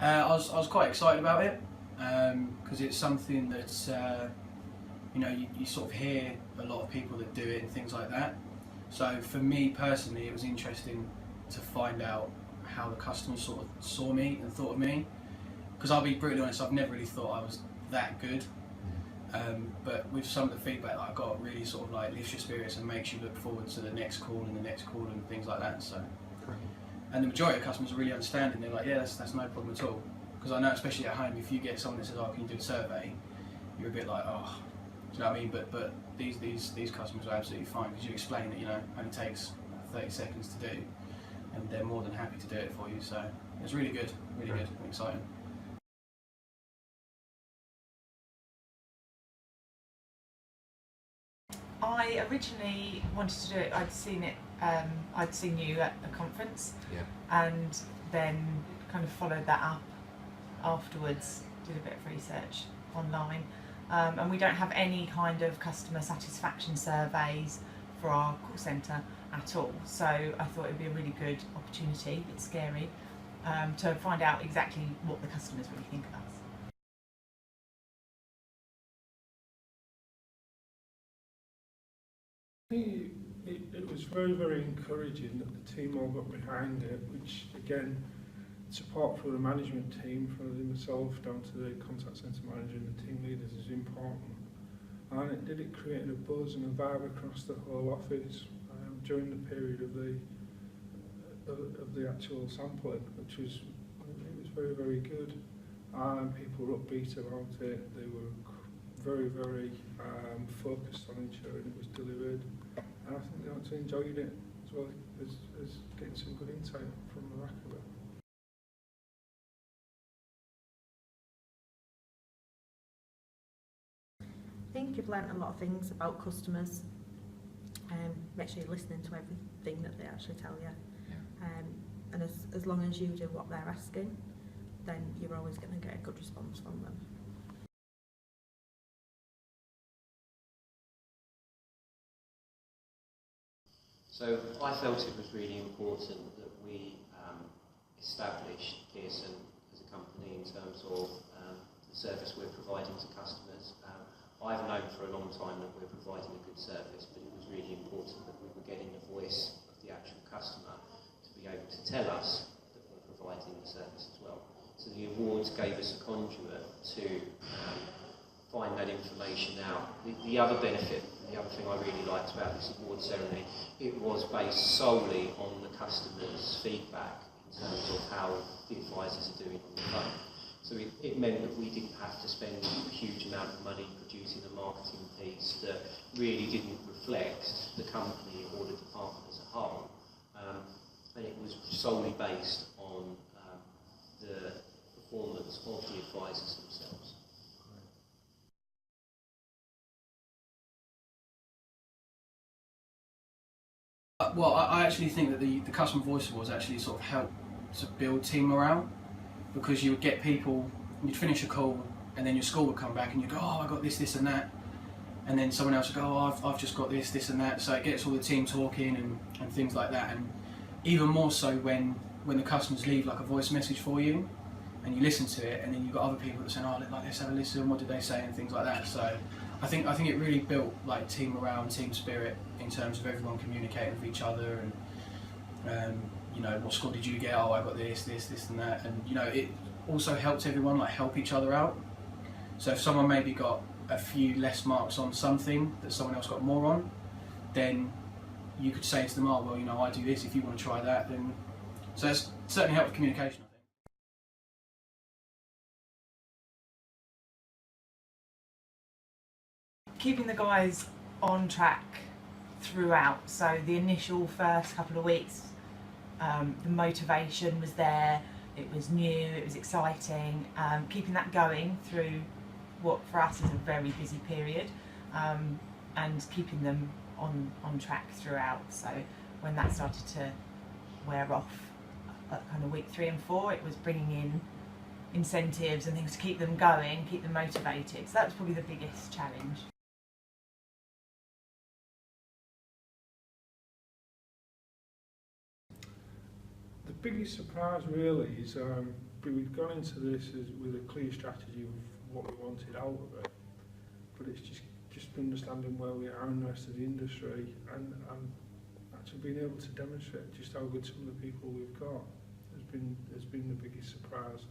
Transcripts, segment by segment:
I was quite excited about it because it's something that you sort of hear a lot of people that do it and things like that. So for me personally, it was interesting to find out how the customers sort of saw me and thought of me. Because I'll be brutally honest, I've never really thought I was that good. But with some of the feedback that I got, really sort of like lifts your spirits and makes you look forward to the next call and the next call and things like that. So, and the majority of customers are really understanding. They're like, yeah, that's no problem at all. Because I know, especially at home, if you get someone that says, oh, can you do a survey? You're a bit like, oh, do you know what I mean? But these customers are absolutely fine because you explain that, it only takes 30 seconds to do, and they're more than happy to do it for you. So it's really good and exciting. I originally wanted to do it. I'd seen you at a conference, and then kind of followed that up afterwards. Did a bit of research online, and we don't have any kind of customer satisfaction surveys for our call centre at all. So I thought it'd be a really good opportunity. It's scary to find out exactly what the customers really think of us. It was very encouraging that the team all got behind it, which again, support for the management team, from myself down to the contact centre manager and the team leaders is important. And it did create a buzz and a vibe across the whole office during the period of the actual sampling, which was very good. And people were upbeat about it. They were very focused on ensuring it was delivered, and I think they actually enjoyed it as well as getting some good insight from the back of it. I think you've learnt a lot of things about customers. Make sure you're listening to everything that they actually tell you, and as long as you do what they're asking, then you're always going to get a good response from them. So I felt it was really important that we established Pearson as a company in terms of the service we're providing to customers. I've known for a long time that we're providing a good service, but it was really important that we were getting the voice of the actual customer to be able to tell us that we're providing the service as well. So the awards gave us a conduit to find that information out. The other benefit, the other thing I really liked about this award ceremony, it was based solely on the customer's feedback in terms of how the advisors are doing on the phone. So it meant that we didn't have to spend a huge amount of money producing a marketing piece that really didn't reflect the company or the department as a whole. And it was solely based on the performance of the advisors themselves. Well, I actually think that the Customer Voice Awards actually sort of helped to build team morale, because you would get people, you'd finish a call and then your school would come back and you'd go, oh, I got this and that, and then someone else would go, oh, I've just got this and that. So it gets all the team talking and things like that. And even more so when the customers leave like a voice message for you and you listen to it, and then you've got other people that say, oh, let's have a listen, what did they say, and things like that. So I think it really built like team morale and team spirit in terms of everyone communicating with each other, and what score did you get? Oh, I got this and that. And it also helped everyone like help each other out. So if someone maybe got a few less marks on something that someone else got more on, then you could say to them, oh, well, I do this, if you want to try that, then. So it's certainly helped with communication, I think. Keeping the guys on track throughout. So the initial first couple of weeks, the motivation was there, it was new, it was exciting, keeping that going through what for us is a very busy period, and keeping them on track throughout. So when that started to wear off at kind of week 3 and 4, it was bringing in incentives and things to keep them going, keep them motivated. So that was probably the biggest challenge. The biggest surprise really is we've gone into this with a clear strategy of what we wanted out of it, but it's just understanding where we are in the rest of the industry and actually being able to demonstrate just how good some of the people we've got has been the biggest surprise,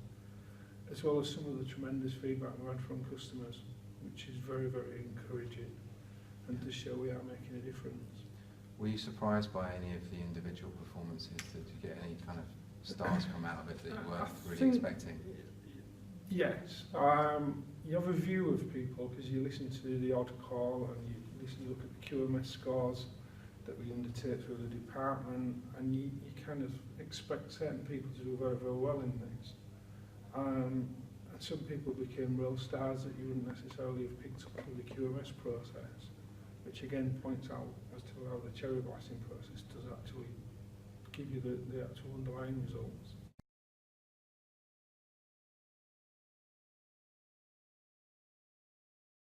as well as some of the tremendous feedback we've had from customers, which is very, very encouraging and to show we are making a difference. Were you surprised by any of the individual performances? Did you get any kind of stars come out of it that you weren't really expecting? Yes. You have a view of people because you listen to the odd call and you look at the QMS scores that we undertake through the department, and you kind of expect certain people to do very, very well in this. And some people became real stars that you wouldn't necessarily have picked up through the QMS process, which again points out as to how the cherry blasting process does actually give you the actual underlying results.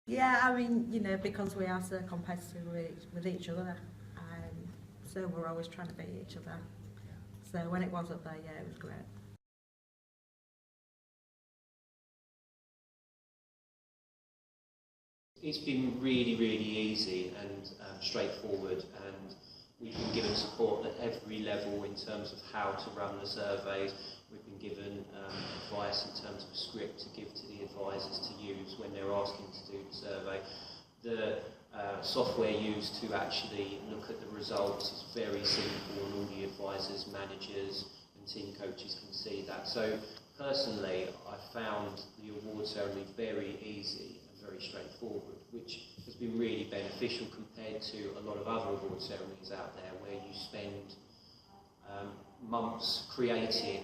Yeah, I mean, you know, because we are so competitive with each other, so we're always trying to beat each other. So when it was up there, yeah, it was great. It's been really, really easy and straightforward, and we've been given support at every level in terms of how to run the surveys. We've been given advice in terms of script to give to the advisors to use when they're asking to do the survey. The software used to actually look at the results is very simple, and all the advisors, managers and team coaches can see that. So personally, I found the award ceremony very easy and very straightforward, which has been really beneficial compared to a lot of other award ceremonies out there where you spend months creating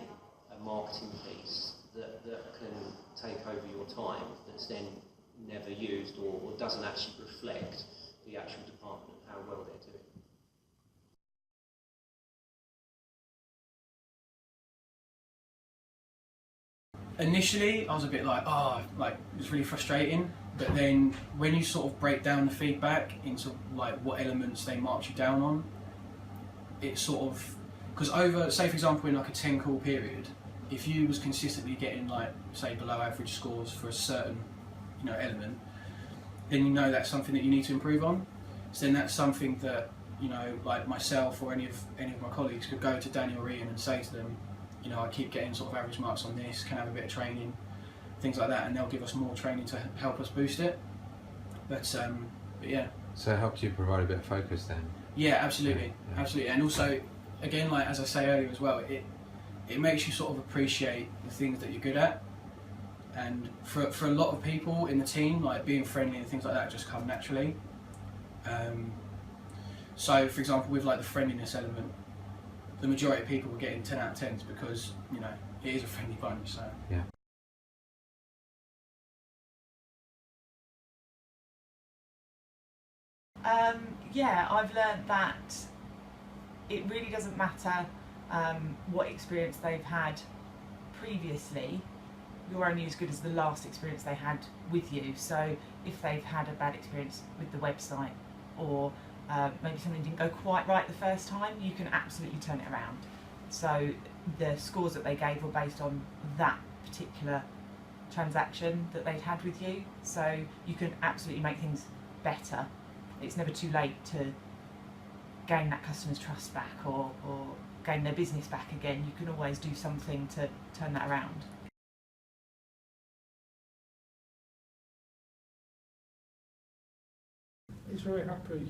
a marketing piece that can take over your time, that's then never used or doesn't actually reflect the actual department and how well they're doing. Initially, I was a bit like, it was really frustrating. But then, when you sort of break down the feedback into like what elements they marked you down on, it's sort of, because over, say for example, in like a 10 call period, if you was consistently getting like, say, below average scores for a certain, element, then you know that's something that you need to improve on. So then that's something that, like myself or any of my colleagues could go to Danny or Ian and say to them, I keep getting sort of average marks on this, can I have a bit of training, things like that, and they'll give us more training to help us boost it. But yeah. So it helped you provide a bit of focus then? Yeah, absolutely, yeah. Absolutely. And also, again, like as I say earlier as well, it makes you sort of appreciate the things that you're good at. And for a lot of people in the team, like being friendly and things like that just come naturally. So, for example, with like the friendliness element, the majority of people were getting 10 out of 10s because, it is a friendly bunch. So. Yeah. Yeah, I've learned that it really doesn't matter what experience they've had previously. You're only as good as the last experience they had with you. So if they've had a bad experience with the website, or maybe something didn't go quite right the first time, you can absolutely turn it around. So the scores that they gave were based on that particular transaction that they'd had with you. So you can absolutely make things better. It's never too late to gain that customer's trust back or gain their business back again. You can always do something to turn that around. He's very happy.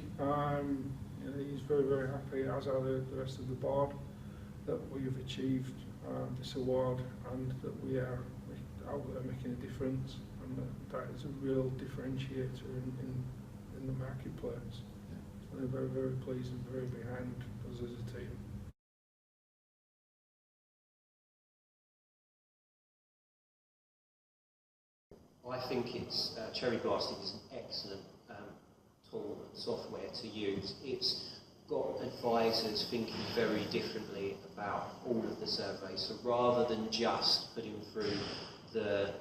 He's very, very happy, as are the rest of the board, that we've achieved this award and that we are out there making a difference, and that is a real differentiator in the marketplace. Yeah. So they're very, very pleased and very behind us as a team. I think it's cherry blasting is an excellent tool and software to use. It's got advisors thinking very differently about all of the surveys. So rather than just putting through the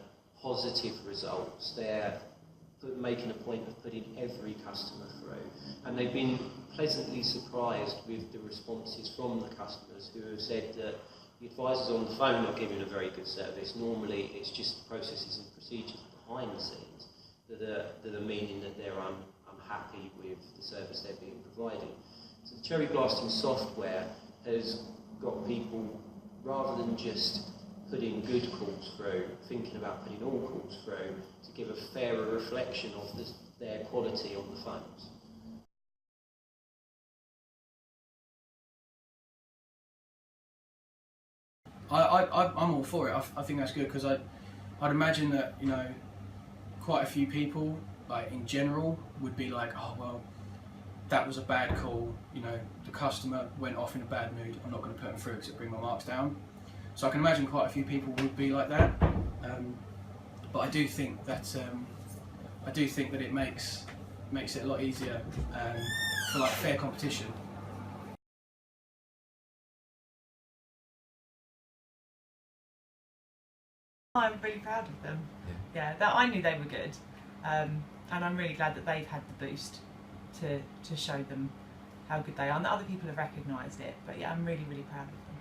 positive results, they're making a point of putting every customer through. And they've been pleasantly surprised with the responses from the customers who have said that, the advisor's on the phone not giving a very good service. Normally it's just processes and procedures behind the scenes that are meaning that they're unhappy with the service they're being provided. So the cherry blasting software has got people, rather than just putting good calls through, thinking about putting all calls through to give a fairer reflection of their quality on the phones. I'm all for it. I think that's good, because I'd imagine that, you know, quite a few people, like in general, would be like, oh well, that was a bad call, you know, the customer went off in a bad mood, I'm not going to put them through because it'll bring my marks down. So I can imagine quite a few people would be like that, but I do think that it makes it a lot easier for like fair competition. I'm really proud of them. Yeah, that I knew they were good, and I'm really glad that they've had the boost to show them how good they are, and that other people have recognised it. But yeah, I'm really, really proud of them.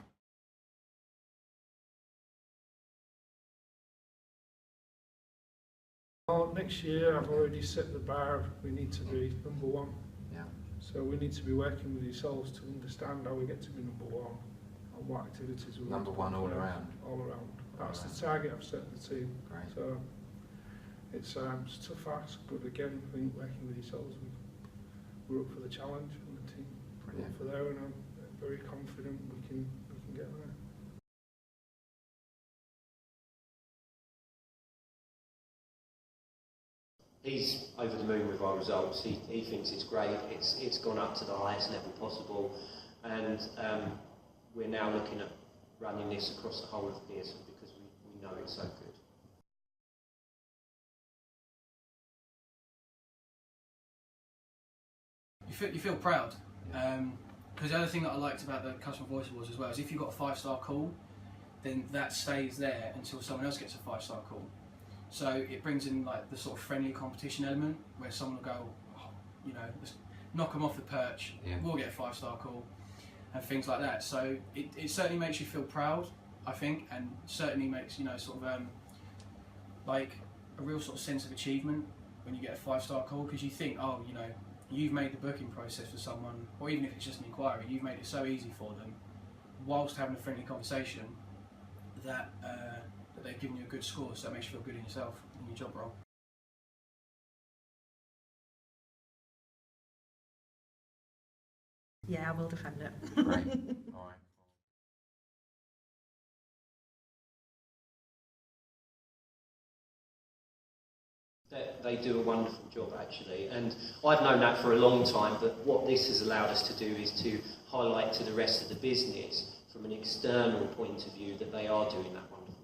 Well, next year I've already set the bar. We need to be number one. Yeah. So we need to be working with yourselves to understand how we get to be number one and what activities we Number one all around. All around. That's the target I've set the team. Great. So it's a tough ask, but again, I think working with yourselves, we're up for the challenge, and the team we're up for there, and I'm very confident we can get there. He's over the moon with our results. He thinks it's great. It's gone up to the highest level possible, and we're now looking at running this across the whole of Pearson because we know it's so good. You feel proud, because the other thing that I liked about the customer voice awards as well is if you got a 5-star call, then that stays there until someone else gets a 5-star call. So it brings in like the sort of friendly competition element where someone will go, oh, you know, let's knock them off the perch, we'll get a 5-star call, and things like that. So it certainly makes you feel proud, I think, and certainly makes, you know, sort of like a real sort of sense of achievement when you get a 5-star call, because you think, oh, you know, you've made the booking process for someone, or even if it's just an inquiry, you've made it so easy for them, whilst having a friendly conversation, that they've given you a good score, so that makes you feel good in yourself, in your job role. Yeah, I will defend it. Great. All right. They do a wonderful job actually, and I've known that for a long time, but what this has allowed us to do is to highlight to the rest of the business from an external point of view that they are doing that wonderful